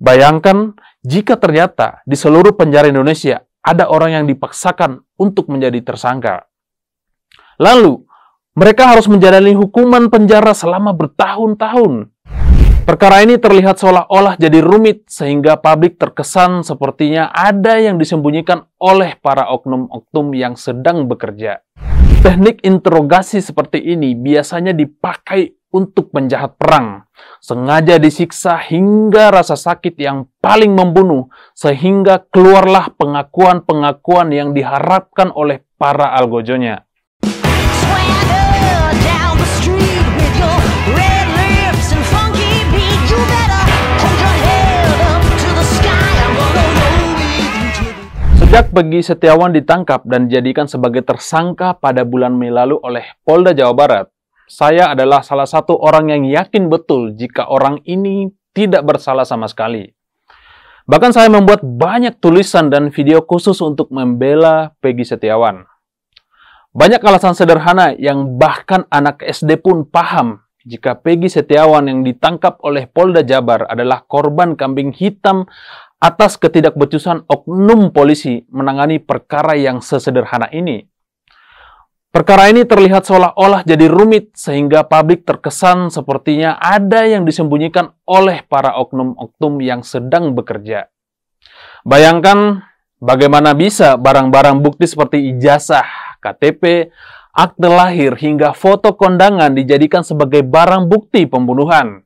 Bayangkan jika ternyata di seluruh penjara Indonesia ada orang yang dipaksakan untuk menjadi tersangka. Lalu, mereka harus menjalani hukuman penjara selama bertahun-tahun. Perkara ini terlihat seolah-olah jadi rumit sehingga publik terkesan sepertinya ada yang disembunyikan oleh para oknum-oknum yang sedang bekerja. Teknik interogasi seperti ini biasanya dipakai untuk penjahat perang, sengaja disiksa hingga rasa sakit yang paling membunuh, sehingga keluarlah pengakuan-pengakuan yang diharapkan oleh para algojonya. Sejak Peggy Setiawan ditangkap dan dijadikan sebagai tersangka pada bulan Mei lalu oleh Polda Jawa Barat, saya adalah salah satu orang yang yakin betul jika orang ini tidak bersalah sama sekali. Bahkan saya membuat banyak tulisan dan video khusus untuk membela Peggy Setiawan. Banyak alasan sederhana yang bahkan anak SD pun paham jika Peggy Setiawan yang ditangkap oleh Polda Jabar adalah korban kambing hitam atas ketidakbecusan oknum polisi menangani perkara yang sesederhana ini. Perkara ini terlihat seolah-olah jadi rumit sehingga publik terkesan sepertinya ada yang disembunyikan oleh para oknum-oknum yang sedang bekerja. Bayangkan bagaimana bisa barang-barang bukti seperti ijazah, KTP, akte lahir hingga foto kondangan dijadikan sebagai barang bukti pembunuhan.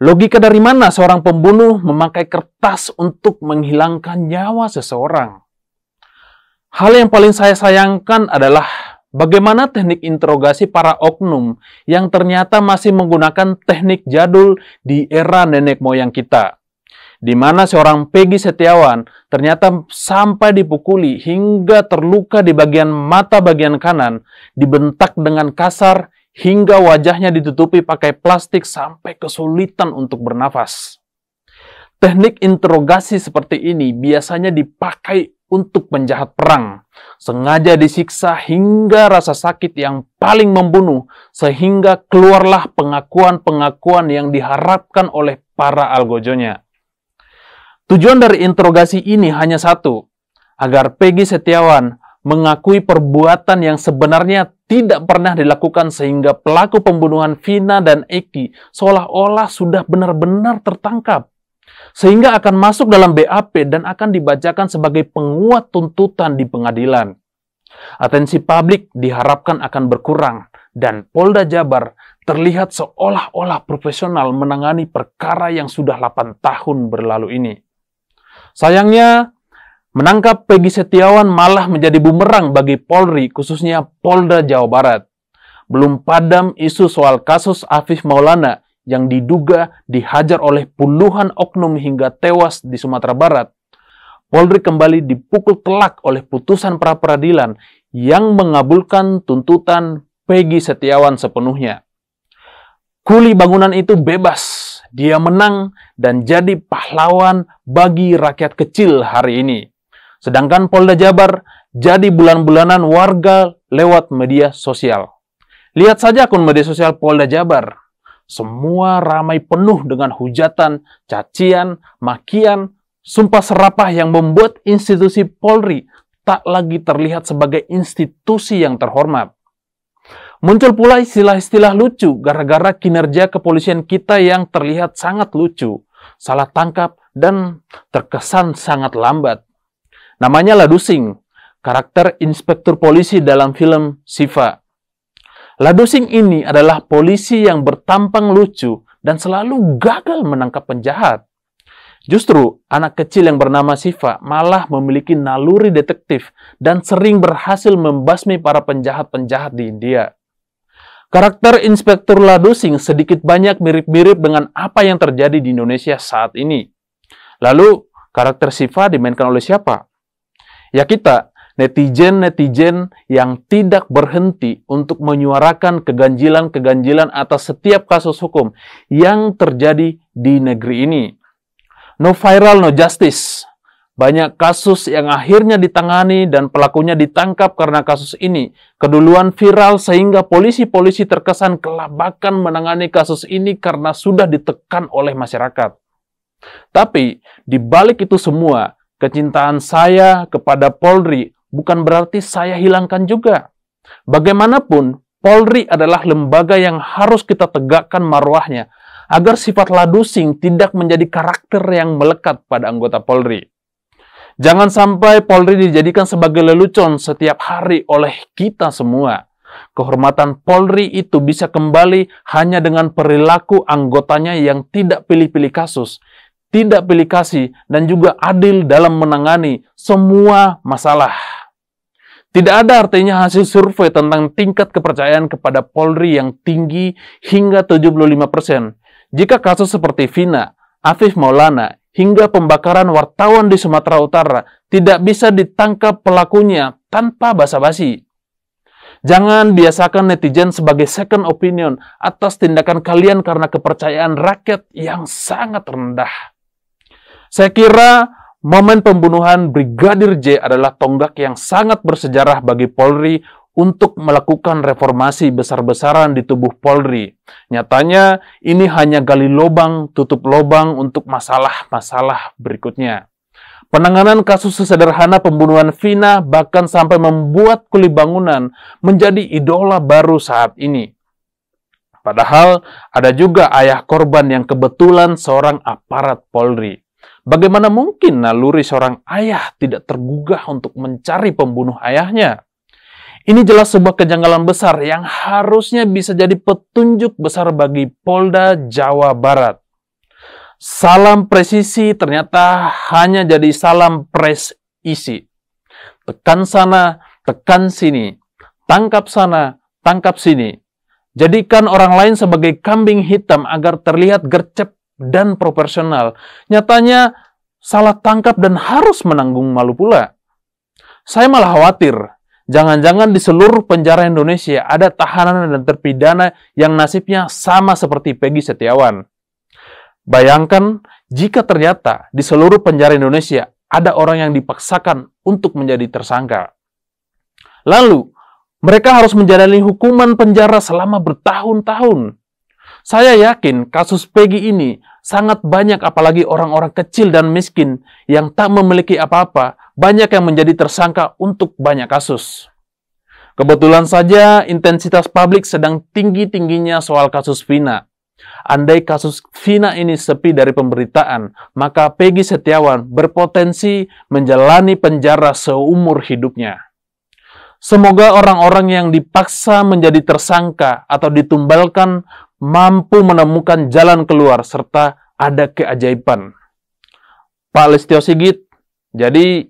Logika dari mana seorang pembunuh memakai kertas untuk menghilangkan nyawa seseorang? Hal yang paling saya sayangkan adalah bagaimana teknik interogasi para oknum yang ternyata masih menggunakan teknik jadul di era nenek moyang kita, di mana seorang Peggy Setiawan ternyata sampai dipukuli hingga terluka di bagian mata bagian kanan, dibentak dengan kasar, hingga wajahnya ditutupi pakai plastik sampai kesulitan untuk bernafas. Teknik interogasi seperti ini biasanya dipakai untuk penjahat perang, sengaja disiksa hingga rasa sakit yang paling membunuh, sehingga keluarlah pengakuan-pengakuan yang diharapkan oleh para algojonya. Tujuan dari interogasi ini hanya satu, agar Peggy Setiawan mengakui perbuatan yang sebenarnya tidak pernah dilakukan sehingga pelaku pembunuhan Vina dan Eki seolah-olah sudah benar-benar tertangkap, sehingga akan masuk dalam BAP dan akan dibacakan sebagai penguat tuntutan di pengadilan. Atensi publik diharapkan akan berkurang dan Polda Jabar terlihat seolah-olah profesional menangani perkara yang sudah 8 tahun berlalu ini. Sayangnya, menangkap Peggy Setiawan malah menjadi bumerang bagi Polri, khususnya Polda Jawa Barat. Belum padam isu soal kasus Afif Maulana yang diduga dihajar oleh puluhan oknum hingga tewas di Sumatera Barat. Polri kembali dipukul telak oleh putusan pra-peradilan yang mengabulkan tuntutan Peggy Setiawan sepenuhnya. Kuli bangunan itu bebas, dia menang dan jadi pahlawan bagi rakyat kecil hari ini. Sedangkan Polda Jabar jadi bulan-bulanan warga lewat media sosial. Lihat saja akun media sosial Polda Jabar. Semua ramai penuh dengan hujatan, cacian, makian, sumpah serapah yang membuat institusi Polri tak lagi terlihat sebagai institusi yang terhormat. Muncul pula istilah-istilah lucu gara-gara kinerja kepolisian kita yang terlihat sangat lucu, salah tangkap, dan terkesan sangat lambat. Namanya Ladusing, karakter inspektur polisi dalam film Siva. Ladusing ini adalah polisi yang bertampang lucu dan selalu gagal menangkap penjahat. Justru, anak kecil yang bernama Siva malah memiliki naluri detektif dan sering berhasil membasmi para penjahat-penjahat di India. Karakter inspektur Ladusing sedikit banyak mirip-mirip dengan apa yang terjadi di Indonesia saat ini. Lalu, karakter Siva dimainkan oleh siapa? Ya kita, netizen-netizen yang tidak berhenti untuk menyuarakan keganjilan-keganjilan atas setiap kasus hukum yang terjadi di negeri ini. No viral, no justice. Banyak kasus yang akhirnya ditangani dan pelakunya ditangkap karena kasus ini keduluan viral sehingga polisi-polisi terkesan kelabakan menangani kasus ini karena sudah ditekan oleh masyarakat. Tapi, di balik itu semua, kecintaan saya kepada Polri bukan berarti saya hilangkan juga. Bagaimanapun, Polri adalah lembaga yang harus kita tegakkan marwahnya, agar sifat ladusing tidak menjadi karakter yang melekat pada anggota Polri. Jangan sampai Polri dijadikan sebagai lelucon setiap hari oleh kita semua. Kehormatan Polri itu bisa kembali hanya dengan perilaku anggotanya yang tidak pilih-pilih kasus, tidak pilih kasih, dan juga adil dalam menangani semua masalah. Tidak ada artinya hasil survei tentang tingkat kepercayaan kepada Polri yang tinggi hingga 75%. Jika kasus seperti Vina, Afif Maulana, hingga pembakaran wartawan di Sumatera Utara tidak bisa ditangkap pelakunya tanpa basa-basi. Jangan biasakan netizen sebagai second opinion atas tindakan kalian karena kepercayaan rakyat yang sangat rendah. Saya kira momen pembunuhan Brigadir J adalah tonggak yang sangat bersejarah bagi Polri untuk melakukan reformasi besar-besaran di tubuh Polri. Nyatanya, ini hanya gali lubang, tutup lubang untuk masalah-masalah berikutnya. Penanganan kasus sesederhana pembunuhan Vina bahkan sampai membuat Kuli Bangunan menjadi idola baru saat ini. Padahal, ada juga ayah korban yang kebetulan seorang aparat Polri. Bagaimana mungkin naluri seorang ayah tidak tergugah untuk mencari pembunuh ayahnya? Ini jelas sebuah kejanggalan besar yang harusnya bisa jadi petunjuk besar bagi Polda Jawa Barat. Salam presisi ternyata hanya jadi salam presisi. Tekan sana, tekan sini. Tangkap sana, tangkap sini. Jadikan orang lain sebagai kambing hitam agar terlihat gercep dan proporsional. Nyatanya salah tangkap dan harus menanggung malu pula. Saya malah khawatir, jangan-jangan di seluruh penjara Indonesia ada tahanan dan terpidana yang nasibnya sama seperti Peggy Setiawan. Bayangkan jika ternyata di seluruh penjara Indonesia ada orang yang dipaksakan untuk menjadi tersangka. Lalu, mereka harus menjalani hukuman penjara selama bertahun-tahun. Saya yakin kasus Peggy ini sangat banyak, apalagi orang-orang kecil dan miskin yang tak memiliki apa-apa, banyak yang menjadi tersangka untuk banyak kasus. Kebetulan saja intensitas publik sedang tinggi-tingginya soal kasus Vina. Andai kasus Vina ini sepi dari pemberitaan, maka Peggy Setiawan berpotensi menjalani penjara seumur hidupnya. Semoga orang-orang yang dipaksa menjadi tersangka atau ditumbalkan mampu menemukan jalan keluar serta ada keajaiban. Pak Listio Sigit, jadi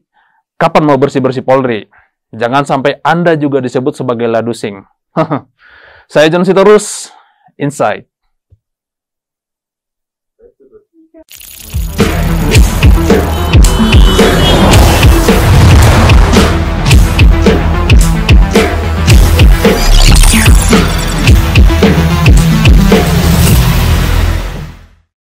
kapan mau bersih-bersih Polri? Jangan sampai Anda juga disebut sebagai ladusing. Saya John Sitorus, Insight.